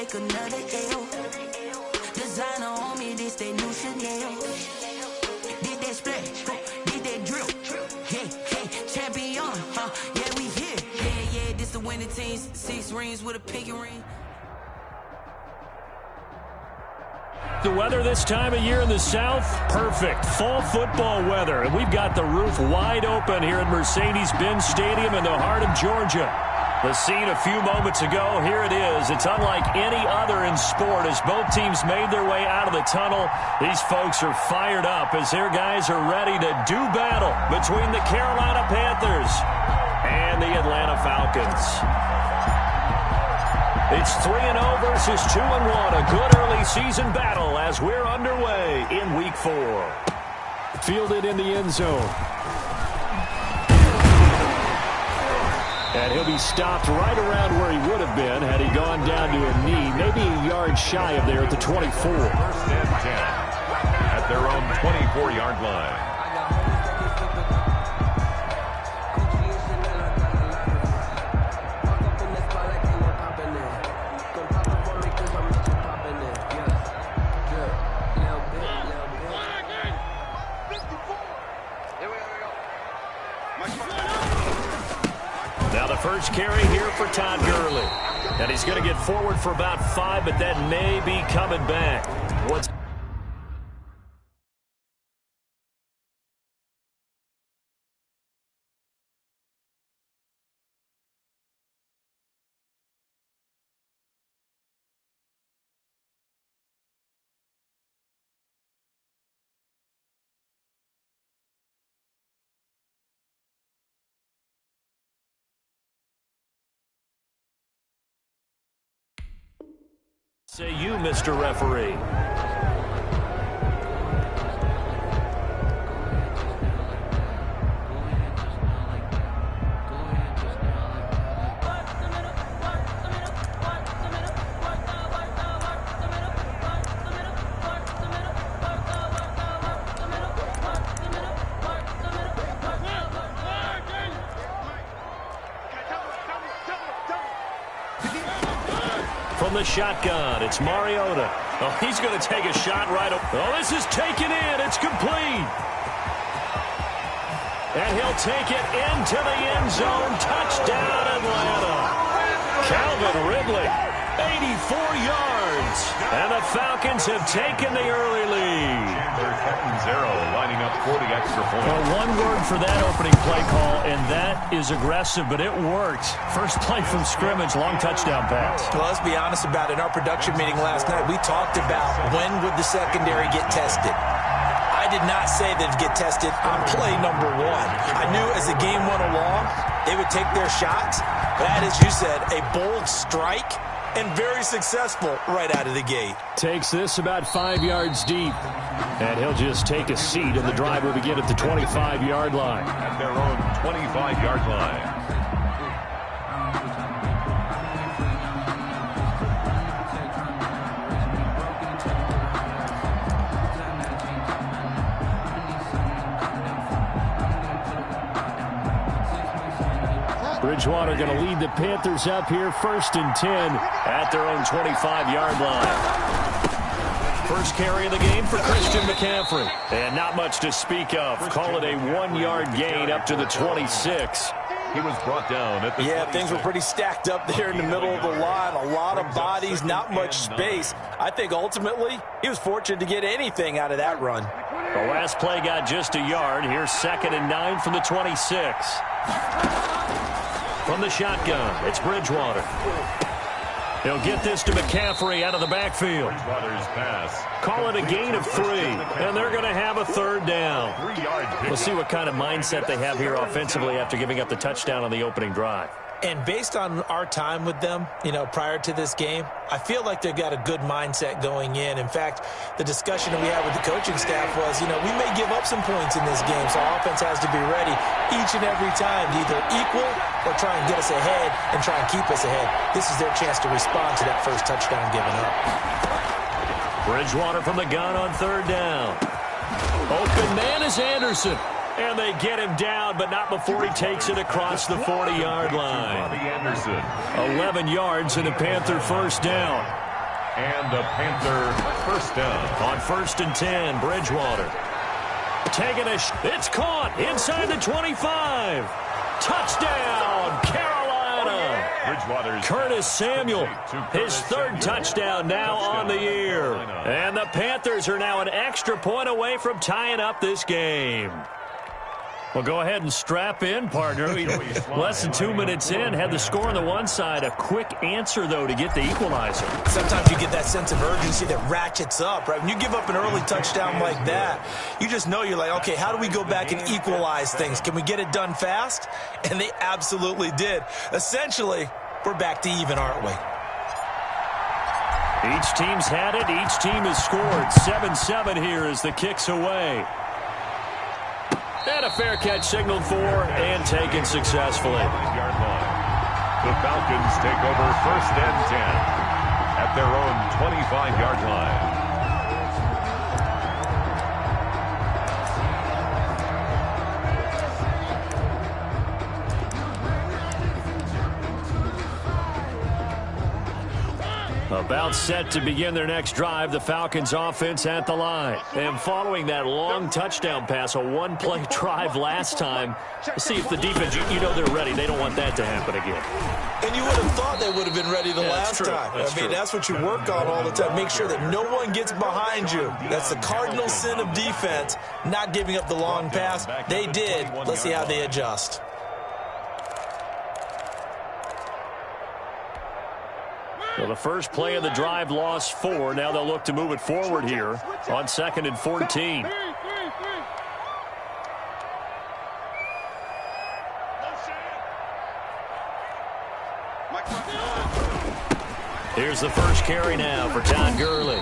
take another L. Designer on me, this they new Chanel. Did that split, did that drill. Yeah, champion, yeah, we here. Yeah, this the winning teams. 6 rings with a pinky ring. The weather this time of year in the South, perfect. Fall football weather. And we've got the roof wide open here at Mercedes-Benz Stadium in the heart of Georgia. The scene a few moments ago, here it is. It's unlike any other in sport as both teams made their way out of the tunnel. These folks are fired up as their guys are ready to do battle between the Carolina Panthers and the Atlanta Falcons. It's 3-0 versus 2-1. A good early season battle as we're underway in Week 4. Fielded in the end zone. And he'll be stopped right around where he would have been had he gone down to a knee, maybe a yard shy of there at the 24. First and 10 at their own 24-yard line. First carry here for Todd Gurley. And he's going to get forward for about 5, but that may be coming back. Say you, Mr. Referee. From the shotgun, it's Mariota. Oh, he's going to take a shot right up. Oh, this is taken in. It's complete. And he'll take it into the end zone. Touchdown, Atlanta. Calvin Ridley, 84 yards. And the Falcons have taken the early lead. Zero lining up for the extra point. Well, one word for that opening play call, and that is aggressive, but it worked. First play from scrimmage, long touchdown pass. Well, let's be honest about it. In our production meeting last night, we talked about when would the secondary get tested. I did not say they'd get tested on play number 1. I knew as the game went along, they would take their shots. That, as you said, a bold strike and very successful right out of the gate. Takes this about 5 yards deep. And he'll just take a seat, and the drive will begin at the 25-yard line. At their own 25-yard line. Bridgewater going to lead the Panthers up here, 1st and 10 at their own 25-yard line. First carry of the game for Christian McCaffrey. And not much to speak of. Call it a 1-yard gain up to the 26. He was brought down at the 26. Things were pretty stacked up there in the middle of the line. A lot of bodies, not much space. I think ultimately he was fortunate to get anything out of that run. The last play got just a yard. Here's 2nd and 9 from the 26. From the shotgun, it's Bridgewater. He'll get this to McCaffrey out of the backfield. Bridgewater's pass. Call it a gain of 3, and they're going to have a 3rd down. We'll see what kind of mindset they have here offensively after giving up the touchdown on the opening drive. And based on our time with them, prior to this game, I feel like they've got a good mindset going in. In fact, the discussion that we had with the coaching staff was, we may give up some points in this game, so our offense has to be ready each and every time to either equal or try and get us ahead and try and keep us ahead. This is their chance to respond to that first touchdown given up. Bridgewater from the gun on 3rd down. Open man is Anderson. And they get him down, but not before he takes it across the 40-yard line. 11 yards and a Panther first down. And the Panther first down. On 1st and 10, Bridgewater. Taking it's caught inside the 25. Touchdown, Carolina. Bridgewater's Curtis Samuel, his 3rd touchdown now on the year. And the Panthers are now an extra point away from tying up this game. Well, go ahead and strap in, partner. Less than 2 minutes in, had the score on the one side. A quick answer, though, to get the equalizer. Sometimes you get that sense of urgency that ratchets up, right? When you give up an early touchdown like that, you just know you're like, okay, how do we go back and equalize things? Can we get it done fast? And they absolutely did. Essentially, we're back to even, aren't we? Each team's had it. Each team has scored. 7-7 here as the kick's away. And a fair catch signaled for and taken successfully. Yard line. The Falcons take over 1st and 10 at their own 25-yard line. About set to begin their next drive, the Falcons offense at the line. And following that long touchdown pass, a one-play drive last time, see if the defense, you know they're ready. They don't want that to happen again. And you would have thought they would have been ready the last time. That's what you work on all the time. Make sure that no one gets behind you. That's the cardinal sin of defense, not giving up the long pass. They did. Let's see how they adjust. Well, the first play of the drive lost 4. Now they'll look to move it forward here on 2nd and 14. Here's the first carry now for Todd Gurley.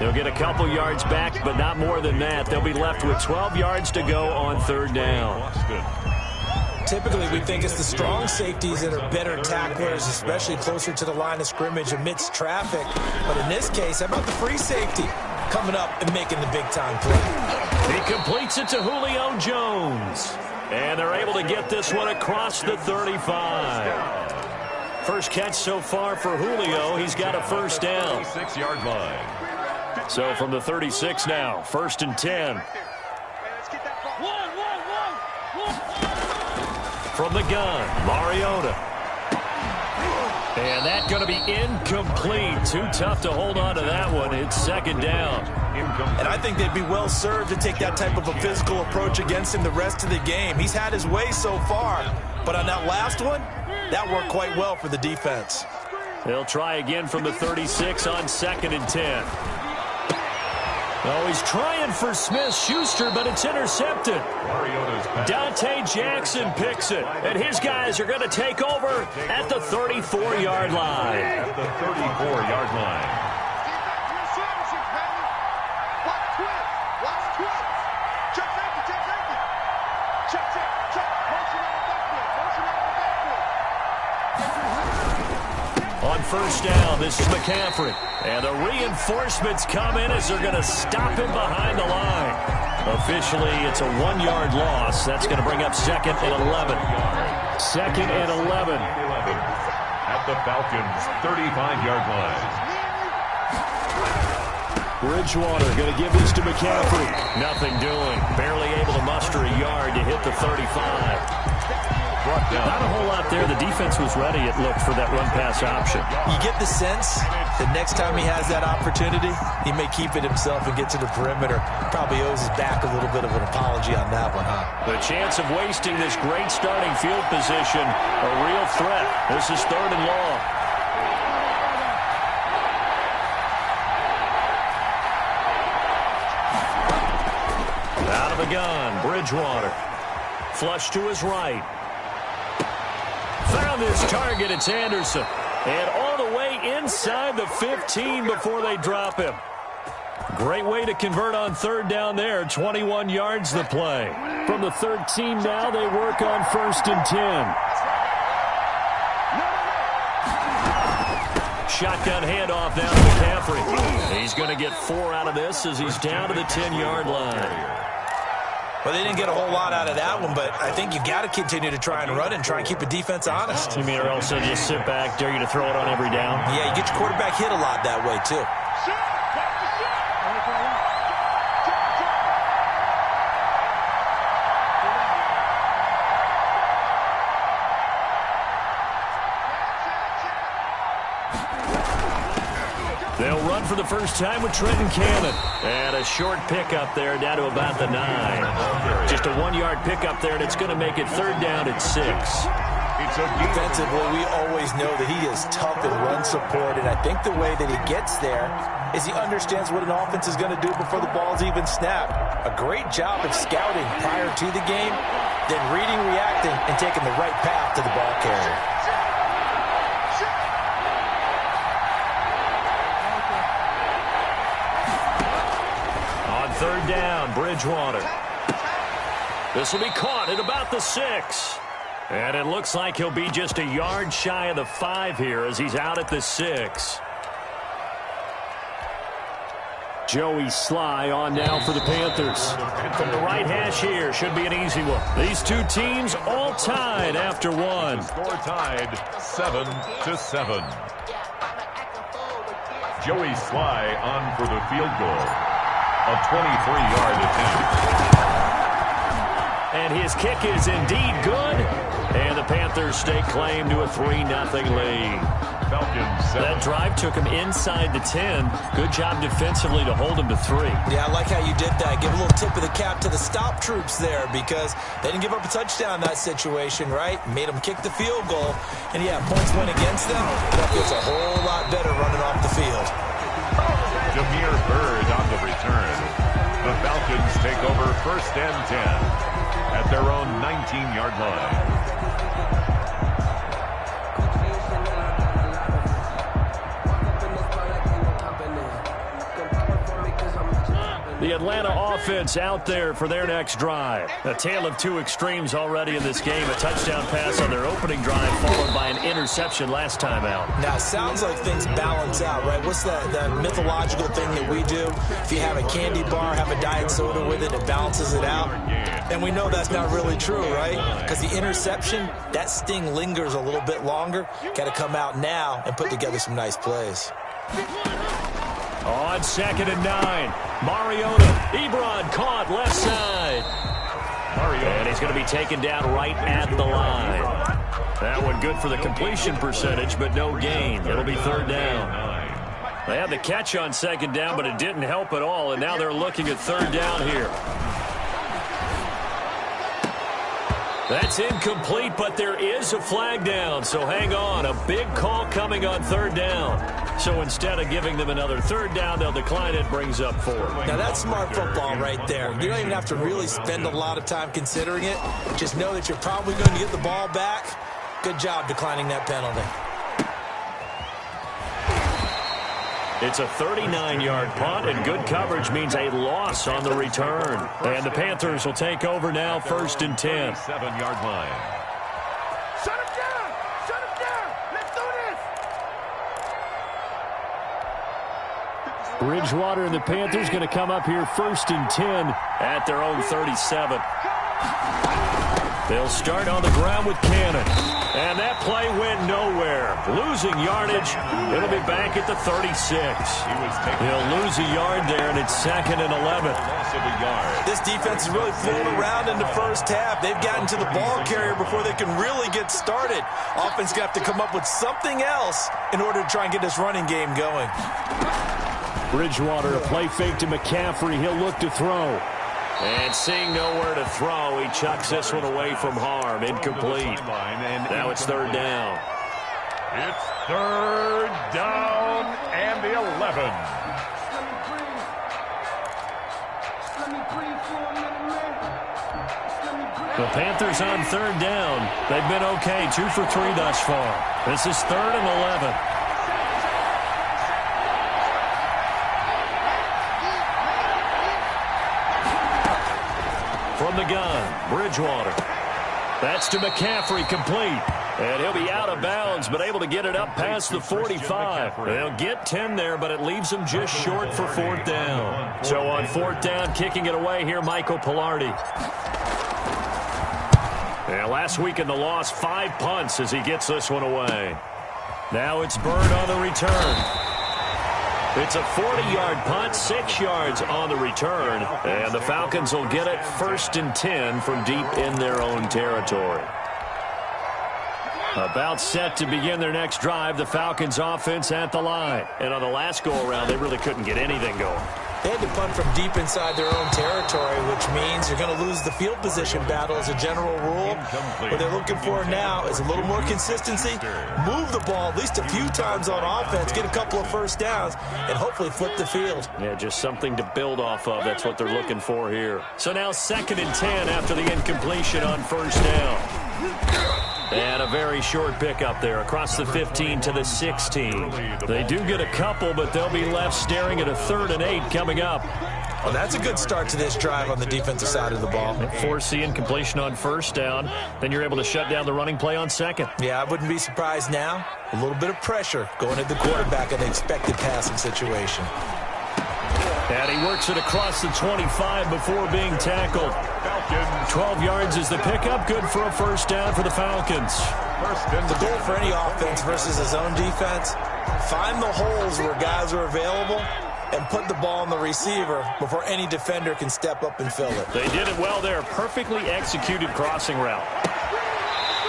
They'll get a couple yards back, but not more than that. They'll be left with 12 yards to go on 3rd down. Typically, we think it's the strong safeties that are better tacklers, especially closer to the line of scrimmage amidst traffic. But in this case, how about the free safety coming up and making the big-time play? He completes it to Julio Jones. And they're able to get this one across the 35. First catch so far for Julio. He's got a first down. 36-yard line. So from the 36 now, 1st and 10. From the gun, Mariota. And that's going to be incomplete. Too tough to hold on to that one. It's 2nd down. And I think they'd be well served to take that type of a physical approach against him the rest of the game. He's had his way so far. But on that last one, that worked quite well for the defense. They'll try again from the 36 on 2nd and 10. Oh, he's trying for Smith-Schuster, but it's intercepted. Dante Jackson picks it, and his guys are going to take over at the 34-yard line. At the 34-yard line. On 1st down, this is McCaffrey. And the reinforcements come in as they're going to stop him behind the line. Officially, it's a 1-yard loss. That's going to bring up 2nd and 11. 2nd and 11. At the Falcons' 35-yard line. Bridgewater going to give this to McCaffrey. Nothing doing. Barely able to muster a yard to hit the 35. Not a whole lot there. The defense was ready, it looked, for that run-pass option. You get the sense that next time he has that opportunity, he may keep it himself and get to the perimeter. Probably owes his back a little bit of an apology on that one, huh? The chance of wasting this great starting field position, a real threat. This is 3rd and long. Out of the gun, Bridgewater. Flush to his right. Found his target, it's Anderson. And all the way inside the 15 before they drop him. Great way to convert on 3rd down there. 21 yards the play. From the 13 now, they work on 1st and 10. Shotgun handoff down to McCaffrey. He's going to get 4 out of this as he's down to the 10-yard line. Well, they didn't get a whole lot out of that one, but I think you got to continue to try and run and try and keep the defense honest. You mean or else just sit back, dare you to throw it on every down? Yeah, you get your quarterback hit a lot that way, too. They'll run for the first time with Trenton Cannon. And a short pickup there down to about the 9. Just a 1-yard pickup there, and it's going to make it third down at 6. Defensively, we always know that he is tough in run support, and I think the way that he gets there is he understands what an offense is going to do before the ball's even snapped. A great job of scouting prior to the game, then reading, reacting, and taking the right path to the ball carrier. Third down, Bridgewater. This will be caught at about the 6. And it looks like he'll be just a yard shy of the 5 here as he's out at the 6. Joey Sly on now for the Panthers. From the right hash here, should be an easy one. These two teams all tied after one. Score tied 7-7. Joey Sly on for the field goal. A 23-yard attempt. And his kick is indeed good. And the Panthers stake claim to a 3-0 lead. Falcons. That drive took him inside the 10. Good job defensively to hold him to 3. Yeah, I like how you did that. Give a little tip of the cap to the stop troops there because they didn't give up a touchdown in that situation, right? Made them kick the field goal. And, yeah, points went against them. That feels a whole lot better running off the field. Jameer Byrd on the return. The Falcons take over first and 10 at their own 19-yard line. The Atlanta offense out there for their next drive. A tale of two extremes already in this game. A touchdown pass on their opening drive followed by an interception last time out. Now, it sounds like things balance out, right? What's that mythological thing that we do? If you have a candy bar, have a diet soda with it, it balances it out. And we know that's not really true, right? Because the interception, that sting lingers a little bit longer. Got to come out now and put together some nice plays. On 2nd and 9, Mariota. Ebron caught left side. And he's going to be taken down right at the line. That one good for the completion percentage, but no gain. It'll be third down. They had the catch on 2nd down, but it didn't help at all, and now they're looking at third down here. That's incomplete, but there is a flag down, so hang on. A big call coming on third down. So instead of giving them another third down, they'll decline it, brings up 4. Now, that's smart football right there. You don't even have to really spend a lot of time considering it. Just know that you're probably going to get the ball back. Good job declining that penalty. It's a 39-yard punt, and good coverage means a loss on the return. And the Panthers will take over now, 1st and 10. 7-yard line. Shut him down! Shut him down! Let's do this! Bridgewater and the Panthers going to come up here 1st and 10 at their own 37. They'll start on the ground with Cannon. And that play went nowhere. Losing yardage. It'll be back at the 36. He'll lose a yard there, and it's 2nd and 11. This defense is really flown around in the first half. They've gotten to the ball carrier before they can really get started. Offense got to come up with something else in order to try and get this running game going. Bridgewater, a play fake to McCaffrey. He'll look to throw. And seeing nowhere to throw, he chucks this one away from harm. Incomplete. Now it's third down. It's third down and the 11. The Panthers on third down. They've been okay, 2 for 3 thus far. This is 3rd and 11. From the gun, Bridgewater. That's to McCaffrey, complete. And he'll be out of bounds, but able to get it up past the 45. They'll get 10 there, but it leaves them just short for 4th down. So on 4th down, kicking it away here, Michael Pilardi. And last week in the loss, 5 punts as he gets this one away. Now it's Bird on the return. It's a 40-yard punt, 6 yards on the return. And the Falcons will get it 1st and 10 from deep in their own territory. About set to begin their next drive, the Falcons offense at the line. And on the last go-around, they really couldn't get anything going. They had to punt from deep inside their own territory, which means you're going to lose the field position battle as a general rule. What they're looking for now is a little more consistency, move the ball at least a few times on offense, get a couple of 1st downs, and hopefully flip the field. Yeah, just something to build off of. That's what they're looking for here. So now 2nd and 10 after the incompletion on 1st down. And a very short pickup there across the 15 to the 16. They do get a couple, but they'll be left staring at a 3rd and 8 coming up. Well, that's a good start to this drive on the defensive side of the ball. Force the incompletion on 1st down. Then you're able to shut down the running play on 2nd. Yeah, I wouldn't be surprised now. A little bit of pressure going at the quarterback in an expected passing situation. And he works it across the 25 before being tackled. 12 yards is the pickup. Good for a 1st down for the Falcons. The goal for any offense versus his own defense, find the holes where guys are available and put the ball on the receiver before any defender can step up and fill it. They did it well there. Perfectly executed crossing route.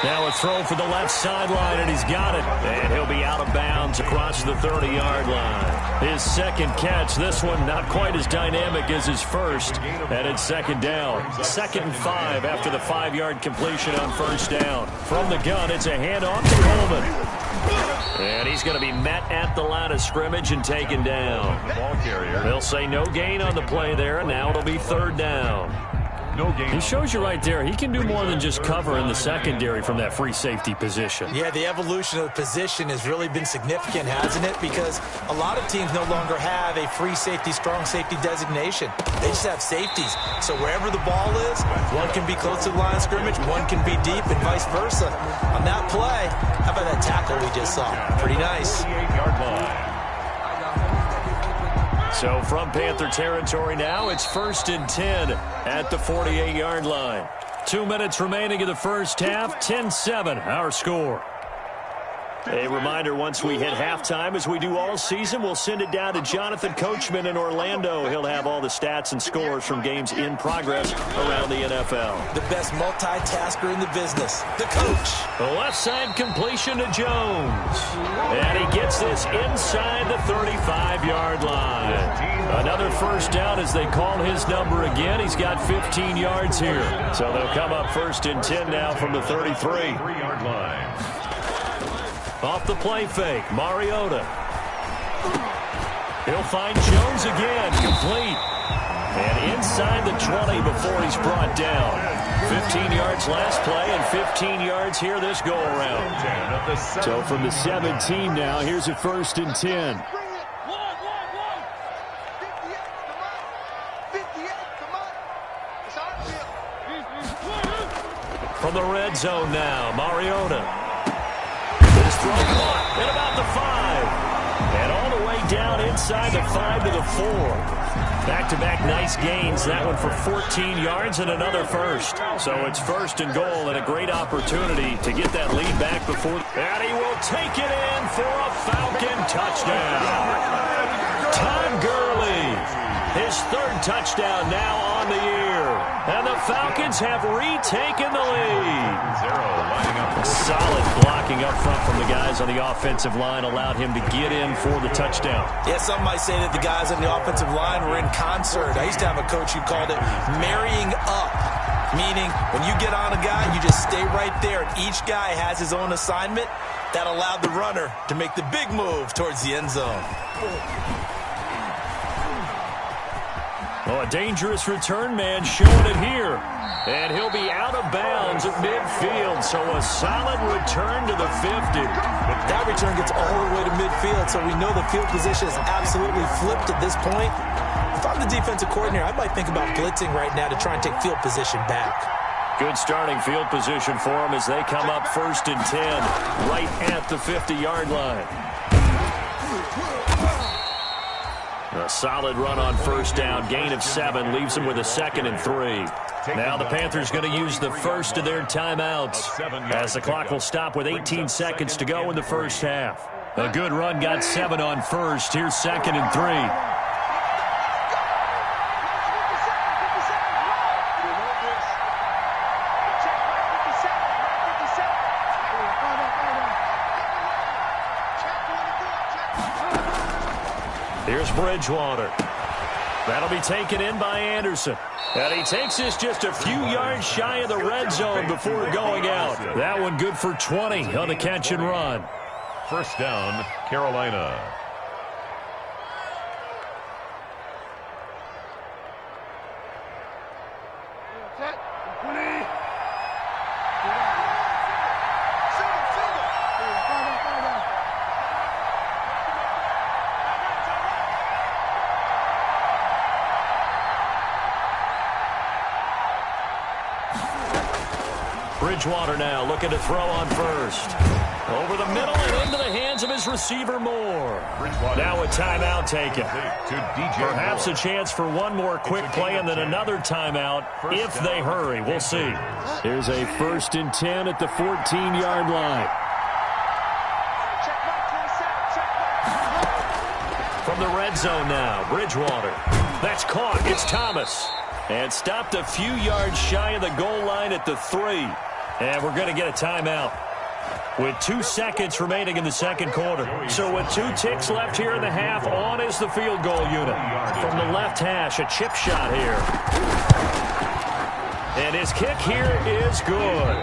Now a throw for the left sideline, and he's got it. And he'll be out of bounds across the 30-yard line. His 2nd catch, this one not quite as dynamic as his first. And it's 2nd down. 2nd and 5 after the 5-yard completion on 1st down. From the gun, it's a handoff to Coleman. And he's going to be met at the line of scrimmage and taken down. They'll say no gain on the play there, and now it'll be 3rd down. He shows you right there, he can do more than just cover in the secondary from that free safety position. Yeah, the evolution of the position has really been significant, hasn't it? Because a lot of teams no longer have a free safety, strong safety designation. They just have safeties. So wherever the ball is, one can be close to the line of scrimmage, one can be deep, and vice versa. On that play, how about that tackle we just saw? Pretty nice. So from Panther territory now, it's 1st and 10 at the 48-yard line. 2 minutes remaining in the first half, 10-7 our score. A reminder, once we hit halftime, as we do all season, we'll send it down to Jonathan Coachman in Orlando. He'll have all the stats and scores from games in progress around the NFL. The best multitasker in the business, the coach. The left side completion to Jones. And he gets this inside the 35-yard line. Another 1st down as they call his number again. He's got 15 yards here. So they'll come up 1st and 10 now from the 33-yard line. Off the play fake, Mariota. He'll find Jones again, complete. And inside the 20 before he's brought down. 15 yards last play and 15 yards here this go-around. So from the 17 now, here's a 1st and 10. From the red zone now, Mariota. Throw caught at about the 5. And all the way down inside the 5 to the 4. Back-to-back nice gains. That one for 14 yards and another 1st. So it's 1st and goal and a great opportunity to get that lead back before. And he will take it in for a Falcon touchdown. Todd Gurley. His 3rd touchdown now on the year. And the Falcons have retaken the lead. Solid blocking up front from the guys on the offensive line allowed him to get in for the touchdown. Yeah, some might say that the guys on the offensive line were in concert. I used to have a coach who called it marrying up, meaning when you get on a guy, you just stay right there. And each guy has his own assignment. That allowed the runner to make the big move towards the end zone. Oh, a dangerous return man showing it here. And he'll be out of bounds at midfield, so a solid return to the 50. That return gets all the way to midfield, so we know the field position is absolutely flipped at this point. If I'm the defensive coordinator, I might think about blitzing right now to try and take field position back. Good starting field position for them as they come up 1st and 10 right at the 50-yard line. A solid run on 1st down. Gain of 7 leaves them with a 2nd and 3. Now the Panthers going to use the first of their timeouts as the clock will stop with 18 seconds to go in the first half. A good run got 7 on 1st. Here's 2nd and 3. Here's Bridgewater. That'll be taken in by Anderson. And he takes this just a few yards shy of the red zone before going out. That one good for 20 on the catch and run. 1st down, Carolina. Bridgewater now looking to throw on 1st. Over the middle and into the hands of his receiver Moore. Now a timeout taken. Perhaps a chance for one more quick play and then another timeout if they hurry. We'll see. Here's a 1st and 10 at the 14-yard line. From the red zone now, Bridgewater. That's caught. It's Thomas. And stopped a few yards shy of the goal line at the 3. And we're going to get a timeout with 2 seconds remaining in the second quarter. So with 2 ticks left here in the half, on is the field goal unit. From the left hash, a chip shot here. And his kick here is good.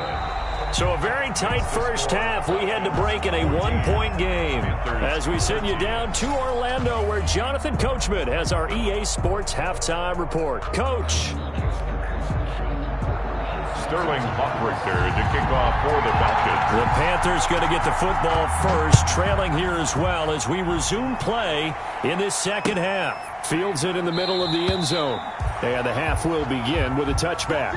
So a very tight first half. We had to break in a 1-point game as we send you down to Orlando where Jonathan Coachman has our EA Sports halftime report. Coach. Sterling Hockrichter to kick off for the Falcons. The Panthers going to get the football first, trailing here as well as we resume play in this second half. Fields it in the middle of the end zone. And the half will begin with a touchback.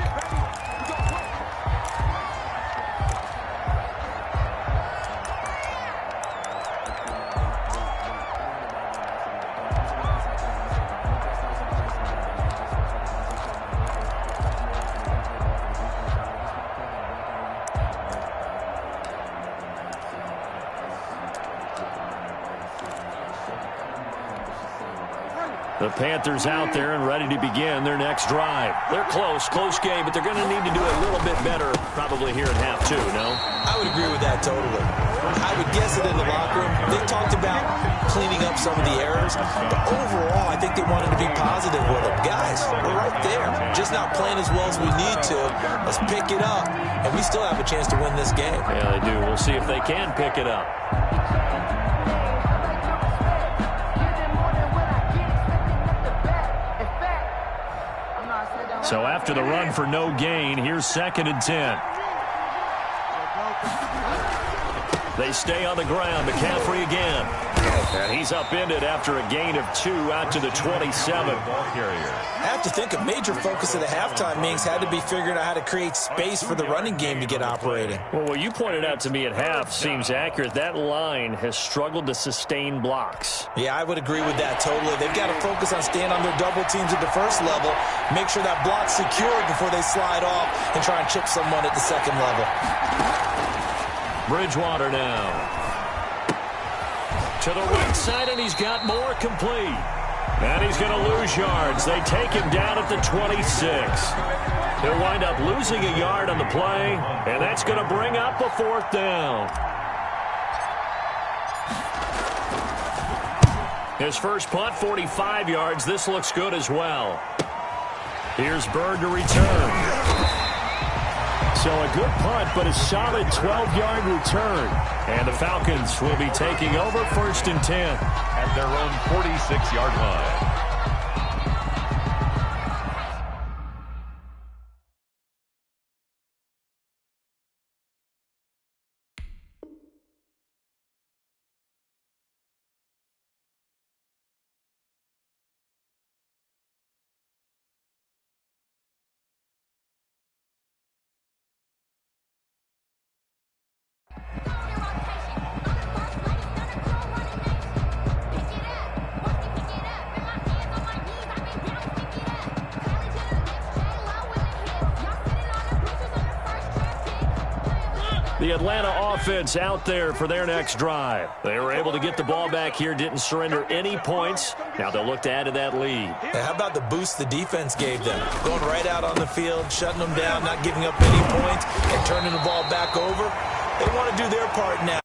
The Panthers out there and ready to begin their next drive. They're close game, but they're going to need to do a little bit better probably here in half 2, no? I would agree with that totally. I would guess it in the locker room. They talked about cleaning up some of the errors, but overall, I think they wanted to be positive with them. Guys, we're right there. Just not playing as well as we need to. Let's pick it up, and we still have a chance to win this game. Yeah, they do. We'll see if they can pick it up. So after the run for no gain, here's 2nd and 10. They stay on the ground. McCaffrey again. And he's upended after a gain of 2 out to the 27. I have to think a major focus of the halftime meetings had to be figuring out how to create space for the running game to get operating. Well, what you pointed out to me at half seems accurate. That line has struggled to sustain blocks. Yeah, I would agree with that totally. They've got to focus on staying on their double teams at the first level, make sure that block's secured before they slide off and try and chip someone at the second level. Bridgewater now. To the right side, and he's got more complete. And he's going to lose yards. They take him down at the 26. He'll wind up losing a yard on the play, and that's going to bring up a 4th down. His first punt, 45 yards. This looks good as well. Here's Bird to return. So a good punt, but a solid 12-yard return. And the Falcons will be taking over 1st and 10. At their own 46-yard line. The Atlanta offense out there for their next drive. They were able to get the ball back here, didn't surrender any points. Now they'll look to add to that lead. Yeah, how about the boost the defense gave them? Going right out on the field, shutting them down, not giving up any points, and turning the ball back over. They want to do their part now.